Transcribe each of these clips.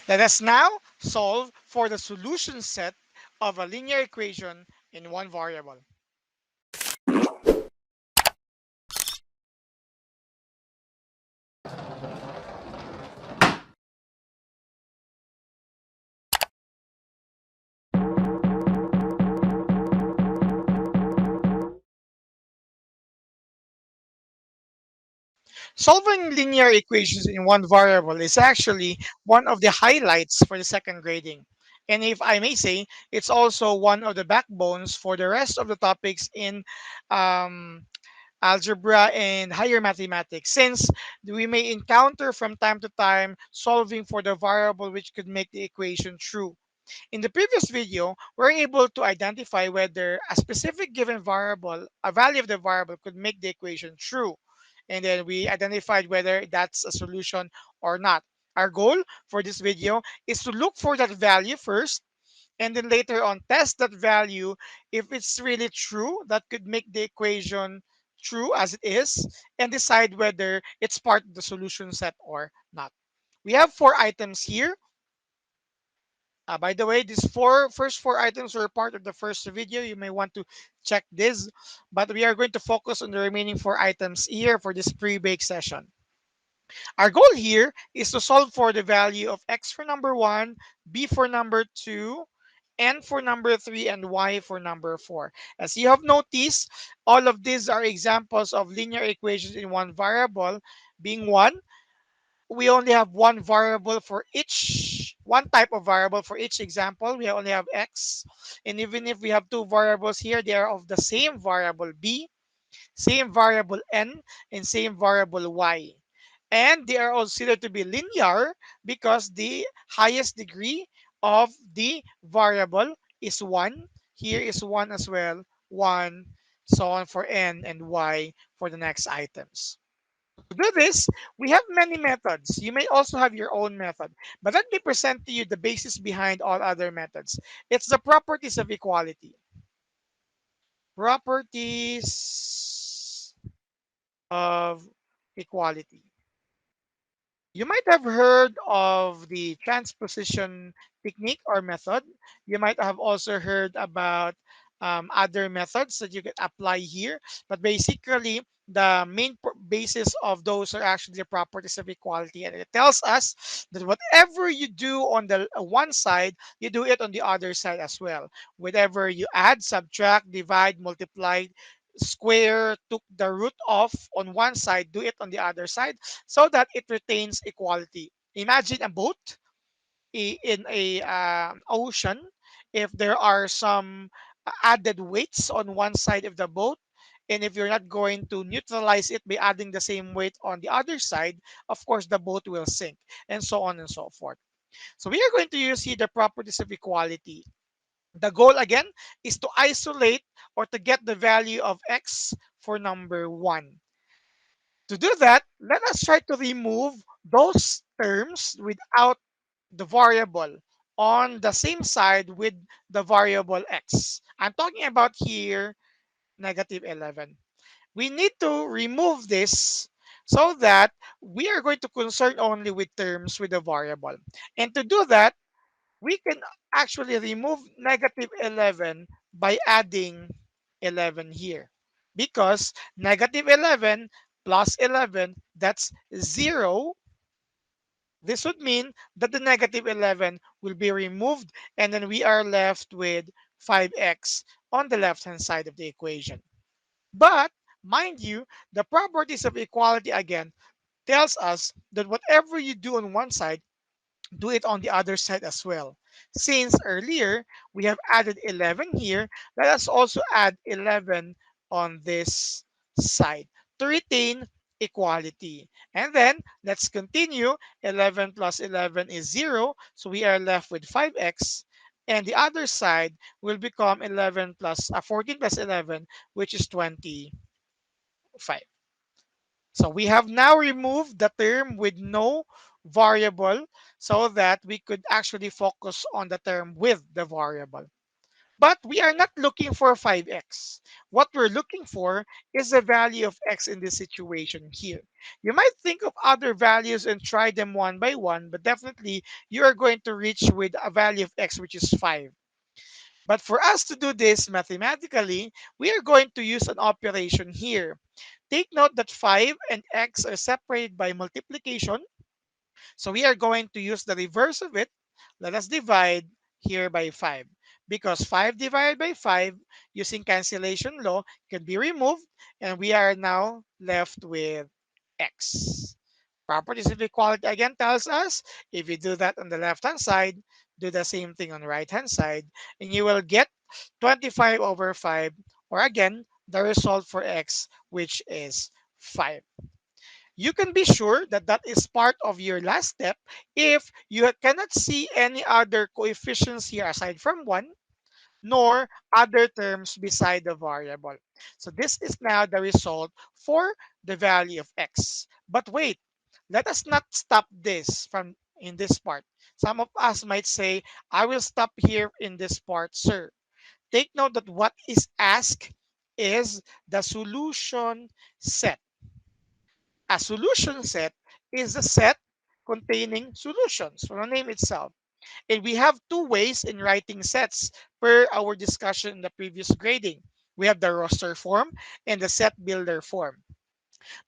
Let us now solve for the solution set of a linear equation in one variable. Solving linear equations in one variable is actually one of the highlights for the second grading. And if I may say, it's also one of the backbones for the rest of the topics in um, algebra and higher mathematics, since we may encounter from time to time solving for the variable which could make the equation true. In the previous video, we're able to identify whether a specific given variable, a value of the variable, could make the equation true. And then we identified whether that's a solution or not. Our goal for this video is to look for that value first, and then later on test that value if it's really true, that could make the equation true as it is, and decide whether it's part of the solution set or not. We have four items here. By the way, these first four items were part of the first video. You may want to check this, but we are going to focus on the remaining four items here for this pre-bake session. Our goal here is to solve for the value of x for number 1, b for number 2, n for number 3, and y for number 4. As you have noticed, all of these are examples of linear equations in one variable. Being one, we only have one variable for each, one type of variable for each example. We only have x. And even if we have two variables here, they are of the same variable b, same variable n, and same variable y. And they are considered to be linear because the highest degree of the variable is 1. Here is 1 as well, 1, so on for n, and y for the next items. To do this, we have many methods. You may also have your own method, but let me present to you the basis behind all other methods. It's the properties of equality. Properties of equality. You might have heard of the transposition technique or method. You might have also heard about other methods that you can apply here. But basically, the main basis of those are actually the properties of equality. And it tells us that whatever you do on the one side, you do it on the other side as well. Whatever you add, subtract, divide, multiply, square, took the root of on one side, do it on the other side so that it retains equality. Imagine a boat in a ocean. If there are some added weights on one side of the boat, and if you're not going to neutralize it by adding the same weight on the other side, of course the boat will sink, and so on and so forth. So we are going to use here the properties of equality. The goal again is to isolate or to get the value of x for number 1. To do that, let us try to remove those terms without the variable on the same side with the variable x. I'm talking about here negative 11. We need to remove this so that we are going to concern only with terms with the variable. And to do that, we can actually remove negative 11 by adding 11 here, because negative 11 plus 11, that's 0. This would mean that the negative 11 will be removed, and then we are left with 5x on the left hand side of the equation. But mind you, the properties of equality again tells us that whatever you do on one side, do it on the other side as well. Since earlier we have added 11 here, let us also add 11 on this side to retain equality. And then let's continue. 11 plus 11 is 0, so we are left with 5x. And the other side will become 11 plus 14 plus 11, which is 25. So we have now removed the term with no variable so that we could actually focus on the term with the variable. But we are not looking for 5x. What we're looking for is the value of x in this situation here. You might think of other values and try them one by one, but definitely you are going to reach with a value of x which is 5. But for us to do this mathematically, we are going to use an operation here. Take note that 5 and x are separated by multiplication. So we are going to use the reverse of it. Let us divide here by 5. Because 5 divided by 5 using cancellation law can be removed, and we are now left with x. Properties of equality again tells us if you do that on the left hand side, do the same thing on the right hand side, and you will get 25 over 5, or again, the result for x, which is 5. You can be sure that that is part of your last step if you cannot see any other coefficients here aside from 1, nor other terms beside the variable. So this is now the result for the value of x. But wait, let us not stop this from in this part. Some of us might say, I will stop here in this part, sir. Take note that what is asked is the solution set. A solution set is a set containing solutions from the name itself. And we have two ways in writing sets per our discussion in the previous grading. We have the roster form and the set builder form.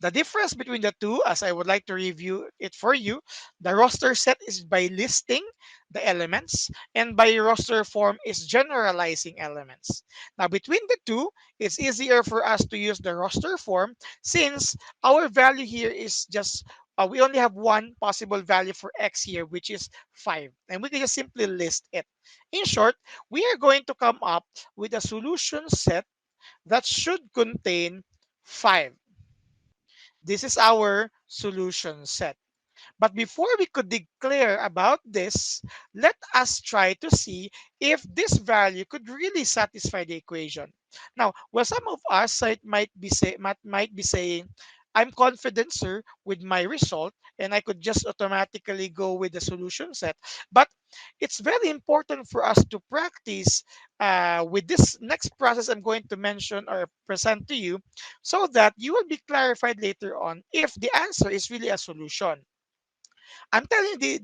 The difference between the two, as I would like to review it for you, the roster set is by listing the elements, and by roster form is generalizing elements. Now, between the two, it's easier for us to use the roster form since our value here is just we only have one possible value for x here, which is 5. And we can just simply list it. In short, we are going to come up with a solution set that should contain 5. This is our solution set. But before we could declare about this, let us try to see if this value could really satisfy the equation. Now, well, some of us might be saying, I'm confident, sir, with my result, and I could just automatically go with the solution set. But it's very important for us to practice with this next process I'm going to mention or present to you so that you will be clarified later on if the answer is really a solution. I'm telling you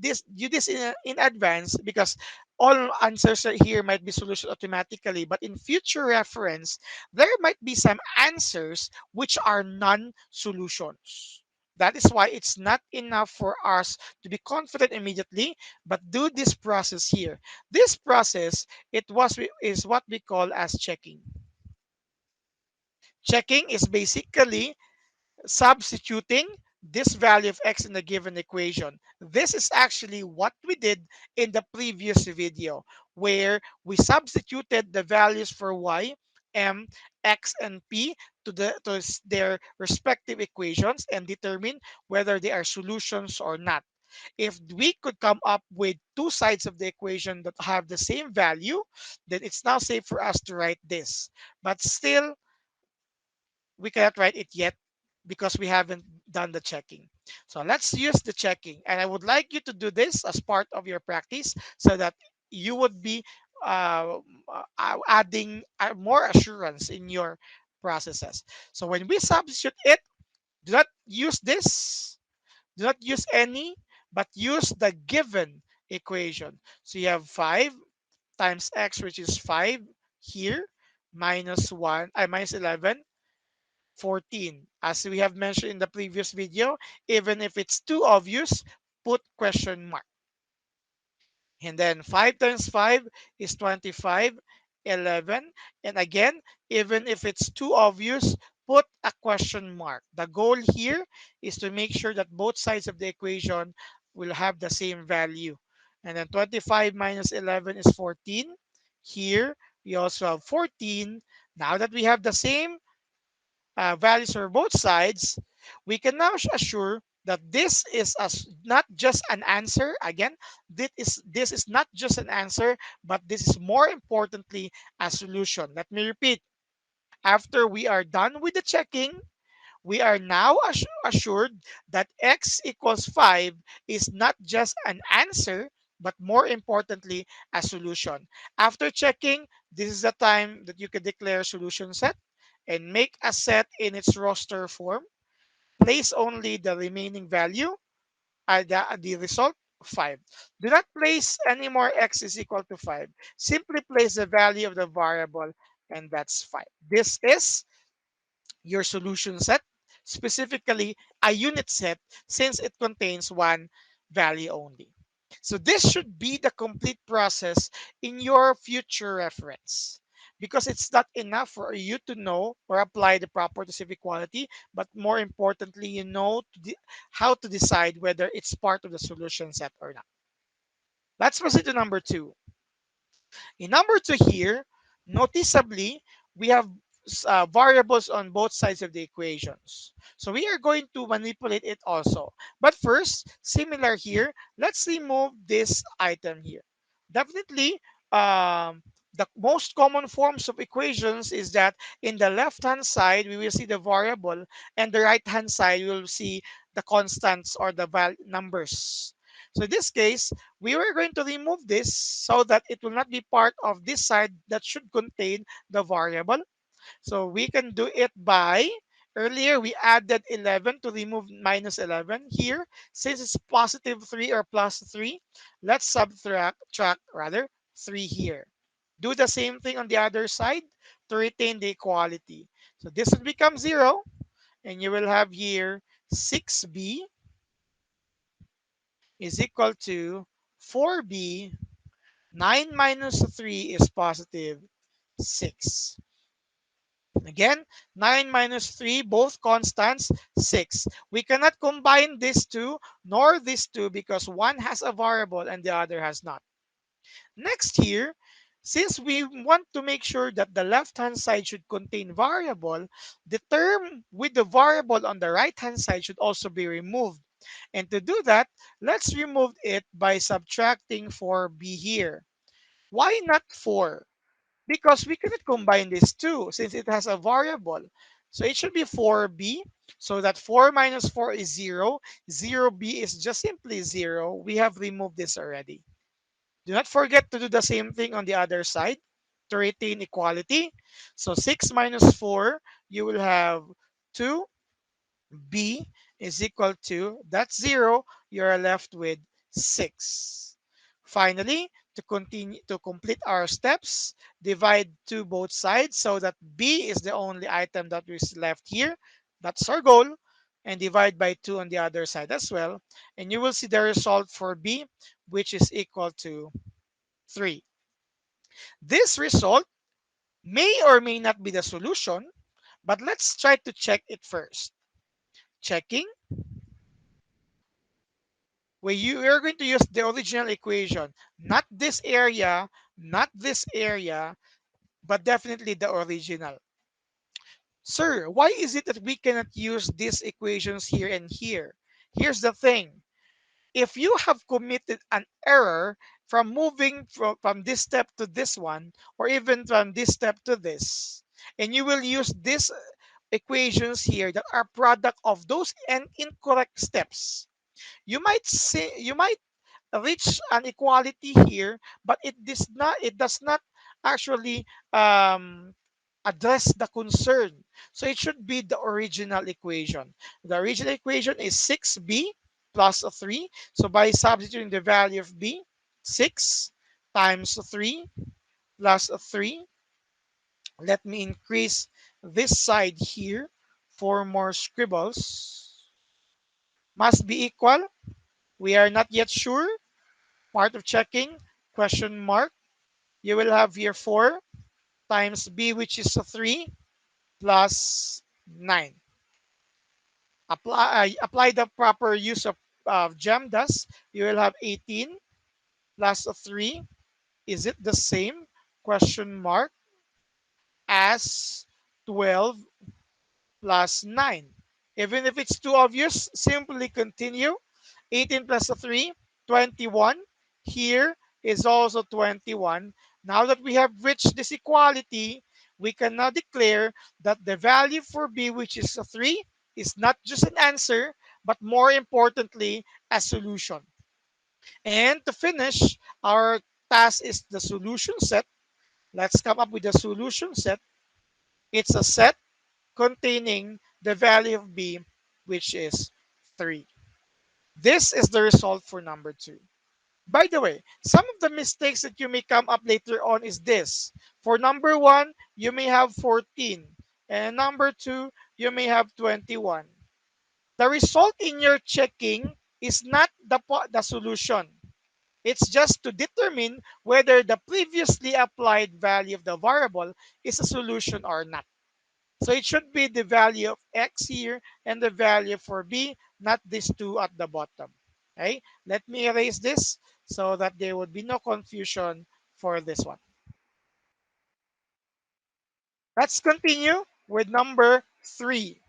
this in advance because all answers here might be solution automatically, but in future reference, there might be some answers which are non-solutions. That is why it's not enough for us to be confident immediately, but do this process here. This process is what we call as checking. Checking is basically substituting this value of x in the given equation. This is actually what we did in the previous video, where we substituted the values for y, m, x, and p to their respective equations and determine whether they are solutions or not. If we could come up with two sides of the equation that have the same value, then it's now safe for us to write this. But still, we cannot write it yet because we haven't done the checking. So let's use the checking. And I would like you to do this as part of your practice so that you would be uh, adding more assurance in your processes. So when we substitute it, do not use this, do not use any, but use the given equation. So you have 5 times x, which is 5 here, minus 1, minus 11 14. As we have mentioned in the previous video, even if it's too obvious, put question mark. And then 5 times 5 is 25, 11. And again, even if it's too obvious, put a question mark. The goal here is to make sure that both sides of the equation will have the same value. And then 25 minus 11 is 14. Here, we also have 14. Now that we have the same values for both sides, we can now assure that this is not just an answer. Again, this is not just an answer, but this is more importantly a solution. Let me repeat. After we are done with the checking, we are now assured that x equals 5 is not just an answer, but more importantly, a solution. After checking, this is the time that you can declare solution set and make a set in its roster form. Place only the remaining value, the result 5. Do not place any more x is equal to 5. Simply place the value of the variable, and that's 5. This is your solution set, specifically a unit set, since it contains one value only. So this should be the complete process in your future reference, because it's not enough for you to know or apply the properties of equality, but more importantly, you know how to decide whether it's part of the solution set or not. Let's proceed to number two. In number two here, noticeably, we have variables on both sides of the equations. So we are going to manipulate it also. But first, similar here, let's remove this item here. Definitely, the most common forms of equations is that in the left-hand side, we will see the variable, and the right-hand side, we will see the constants or the numbers. So in this case, we were going to remove this so that it will not be part of this side that should contain the variable. So we can do it by, earlier we added 11 to remove minus 11. Here, since it's positive 3 or plus 3, let's subtract rather 3 here. Do the same thing on the other side to retain the equality. So this will become 0, and you will have here 6b is equal to 4b. 9 minus 3 is positive 6. Again, 9 minus 3, both constants, 6. We cannot combine these two nor these two because one has a variable and the other has not. Next here, since we want to make sure that the left-hand side should contain variable, the term with the variable on the right-hand side should also be removed. And to do that, let's remove it by subtracting 4b here. Why not 4? Because we cannot combine these two since it has a variable. So it should be 4b. So that 4 minus 4 is 0. 0b is just simply 0. We have removed this already. Do not forget to do the same thing on the other side to retain equality. So 6 minus 4, you will have 2b is equal to, that's 0. You're left with 6. Finally, to continue to complete our steps, divide to both sides so that b is the only item that is left here. That's our goal. And divide by 2 on the other side as well. And you will see the result for b, which is equal to 3. This result may or may not be the solution, but let's try to check it first. Checking, where you are going to use the original equation, not this area, not this area, but definitely the original. Sir, why is it that we cannot use these equations here and here? Here's the thing. If you have committed an error from moving from this step to this one, or even from this step to this, and you will use these equations here that are product of those incorrect steps, you might reach an equality here, but it does not actually address the concern. So it should be the original equation. The original equation is 6b plus 3. So by substituting the value of b, 6 times 3 plus 3. Let me increase this side here for more scribbles. Must be equal. We are not yet sure. Part of checking, question mark. You will have here 4 times b, which is 3, plus 9. Apply the proper use of GEMDAS. You will have 18 plus 3. Is it the same, question mark, as 12 plus 9? Even if it's too obvious, simply continue. 18 plus 3, 21. Here is also 21. Now that we have reached this equality, we can now declare that the value for b, which is 3, is not just an answer, but more importantly, a solution. And to finish, our task is the solution set. Let's come up with a solution set. It's a set containing the value of b, which is 3. This is the result for number 2. By the way, some of the mistakes that you may come up later on is this. For number 1, you may have 14. And number 2, you may have 21. The result in your checking is not the solution. It's just to determine whether the previously applied value of the variable is a solution or not. So it should be the value of x here and the value for b, not these two at the bottom. Okay, let me erase this so that there would be no confusion for this one. Let's continue with number 3.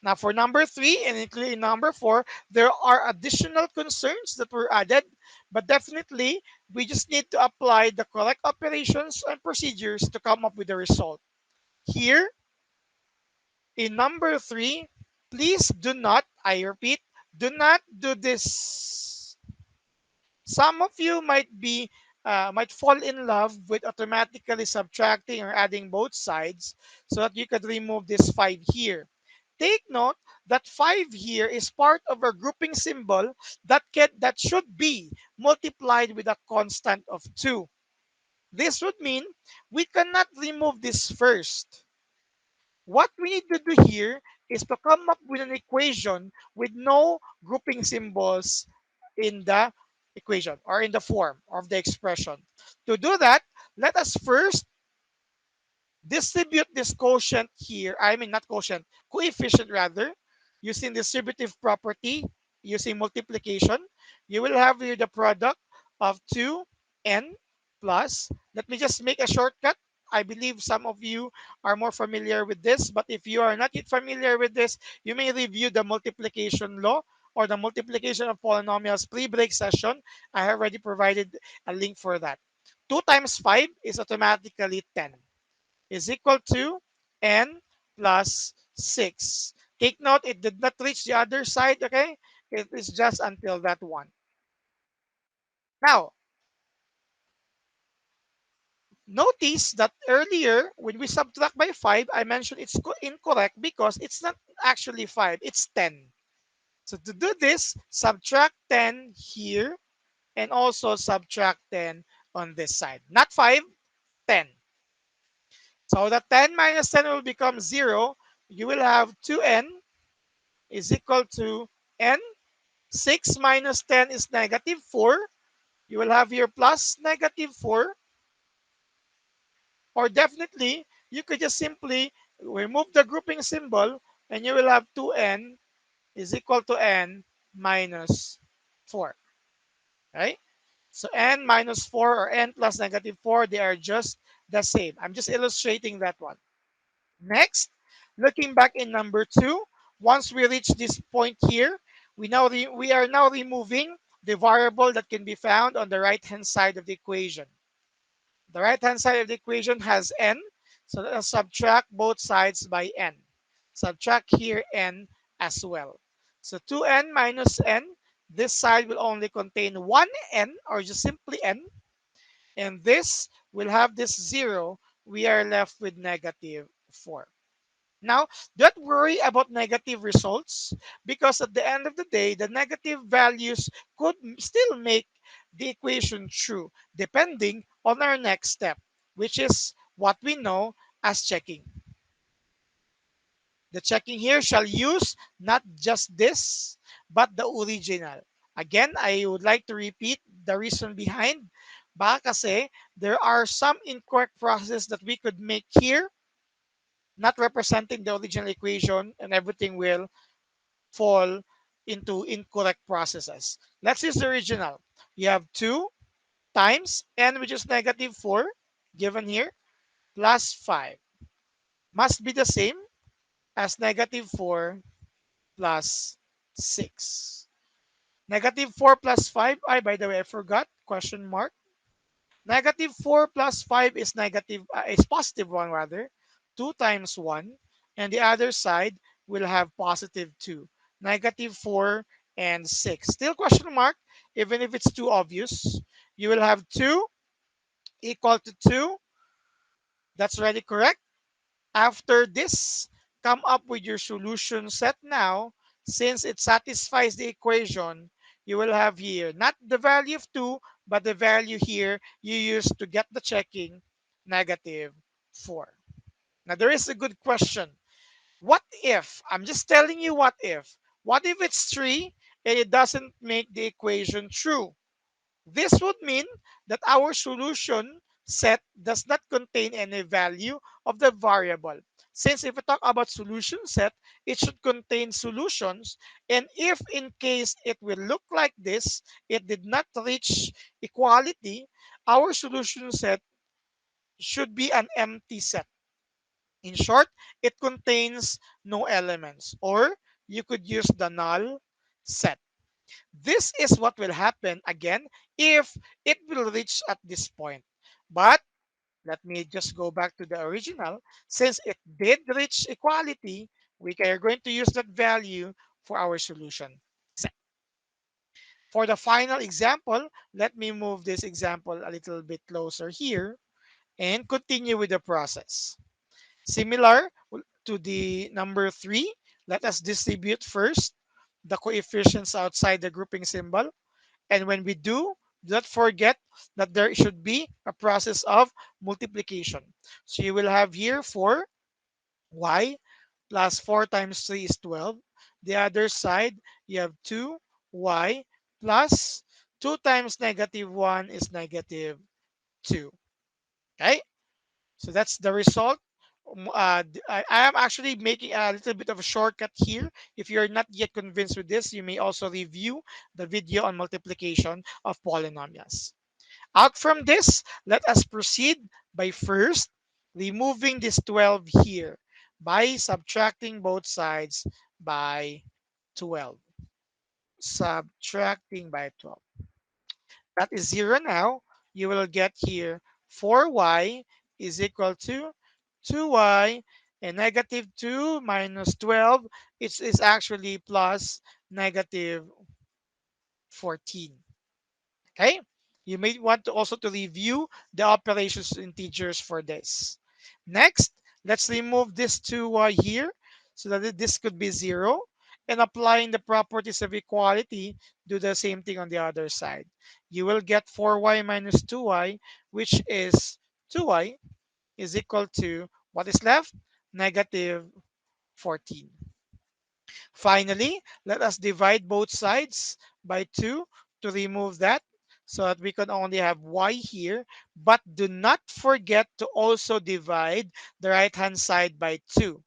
Now, for number 3 and including number 4, there are additional concerns that were added, but definitely we just need to apply the correct operations and procedures to come up with the result. Here, in number 3, please do not, I repeat, do not do this. Some of you might fall in love with automatically subtracting or adding both sides so that you could remove this 5 here. Take note that 5 here is part of a grouping symbol that should be multiplied with a constant of 2. This would mean we cannot remove this first. What we need to do here is to come up with an equation with no grouping symbols in the equation or in the form of the expression. To do that, let us first distribute this quotient here. I mean, not quotient, coefficient rather, using distributive property, using multiplication. You will have here the product of 2n plus, let me just make a shortcut. I believe some of you are more familiar with this, but if you are not yet familiar with this, you may review the multiplication law or the multiplication of polynomials pre-break session. I have already provided a link for that. 2 times 5 is automatically 10 is equal to n plus 6. Take note, it did not reach the other side, okay? It is just until that one. Now, notice that earlier, when we subtract by 5, I mentioned it's incorrect because it's not actually 5, it's 10. So to do this, subtract 10 here and also subtract 10 on this side. Not 5, 10. So the 10 minus 10 will become 0. You will have 2n is equal to n. 6 minus 10 is negative 4. You will have here plus negative 4. Or definitely, you could just simply remove the grouping symbol and you will have 2n is equal to n minus 4. Right? So n minus 4 or n plus negative 4, they are just the same. I'm just illustrating that one. Next, looking back in number 2, once we reach this point here, we are now removing the variable that can be found on the right hand side of the equation. The right hand side of the equation has n, so let us subtract both sides by n. Subtract here n as well. So 2n minus n, this side will only contain 1n or just simply n, and this will have this 0. We are left with negative 4. Now, don't worry about negative results because at the end of the day, the negative values could still make the equation true depending on our next step, which is what we know as checking. The checking here shall use not just this, but the original. Again, I would like to repeat the reason behind. Baka kasi there are some incorrect processes that we could make here not representing the original equation, and everything will fall into incorrect processes. Let's use the original. You have 2 times n, which is negative 4, given here, plus 5. Must be the same as negative 4 plus 6. Negative 4 plus 5, by the way, I forgot, question mark. Negative 4 plus 5 is is positive 1 rather. 2 times 1. And the other side will have positive 2. Negative 4 and 6. Still question mark. even if it's too obvious. You will have 2 equal to 2. That's already correct. After this, come up with your solution set now. Since it satisfies the equation, you will have here not the value of 2, but the value here you use to get the checking, -4. Now, there is a good question. What if, I'm just telling you what if it's 3 and it doesn't make the equation true? This would mean that our solution set does not contain any value of the variable. Since if we talk about solution set, it should contain solutions. And if in case it will look like this, it did not reach equality, our solution set should be an empty set. In short, it contains no elements, or you could use the null set. This is what will happen again if it will reach at this point. But let me just go back to the original. Since it did reach equality, we are going to use that value for our solution set. For the final example, let me move this example a little bit closer here and continue with the process. Similar to the number 3, let us distribute first the coefficients outside the grouping symbol. And when we do not forget that there should be a process of multiplication. So you will have here 4y plus 4 times 3 is 12. The other side, you have 2y plus 2 times -1 is -2. Okay? So that's the result. I am actually making a little bit of a shortcut here. If you're not yet convinced with this, you may also review the video on multiplication of polynomials. Out from this, let us proceed by first removing this 12 here by subtracting both sides by 12. Subtracting by 12. That is 0 now. You will get here 4y is equal to 2y, and -2 minus 12 is actually plus -14. Okay? You may want to also to review the operations integers for this. Next, let's remove this 2y here so that this could be 0. And applying the properties of equality, do the same thing on the other side. You will get 4y minus 2y, which is 2y is equal to what is left? -14. Finally, let us divide both sides by 2 to remove that so that we can only have y here. But do not forget to also divide the right hand side by 2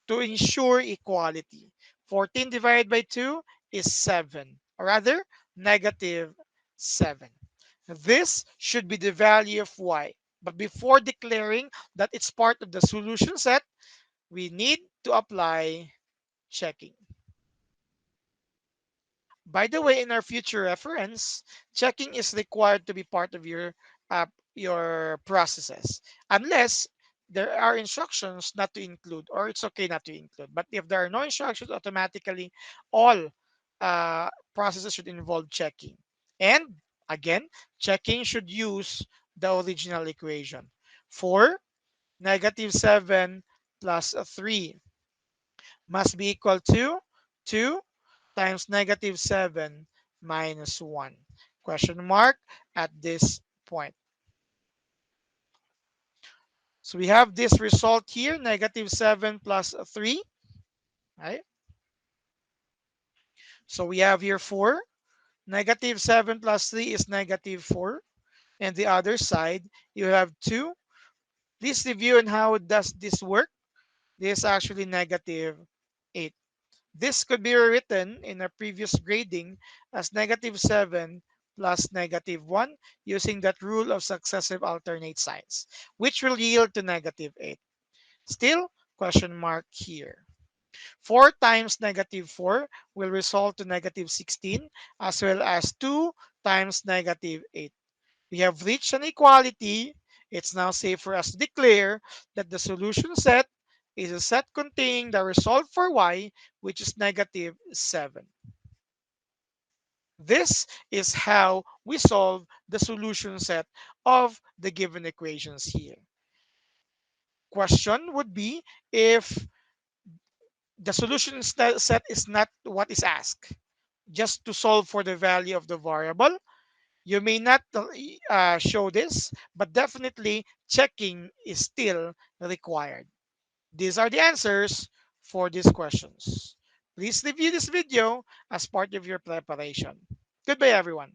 to ensure equality. 14 divided by 2 is 7, or rather, -7. This should be the value of y. But before declaring that it's part of the solution set, we need to apply checking. By the way, in our future reference, checking is required to be part of uh, your processes, unless there are instructions not to include, or it's okay not to include. But if there are no instructions, automatically all processes should involve checking. And again, checking should use the original equation. For -7 plus 3 must be equal to 2 times -7 minus 1. Question mark at this point. So we have this result here, -7 plus 3. Right? So we have here 4. -7 plus 3 is -4. And the other side, you have 2. Please review on how does this work. This is actually -8. This could be rewritten in a previous grading as -7 plus -1 using that rule of successive alternate signs, which will yield to -8. Still, question mark here. 4 times -4 will result to -16, as well as 2 times -8. We have reached an equality. It's now safe for us to declare that the solution set is a set containing the result for y, which is -7. This is how we solve the solution set of the given equations here. Question would be, if the solution set is not what is asked, just to solve for the value of the variable, you may not show this, but definitely checking is still required. These are the answers for these questions. Please review this video as part of your preparation. Goodbye, everyone.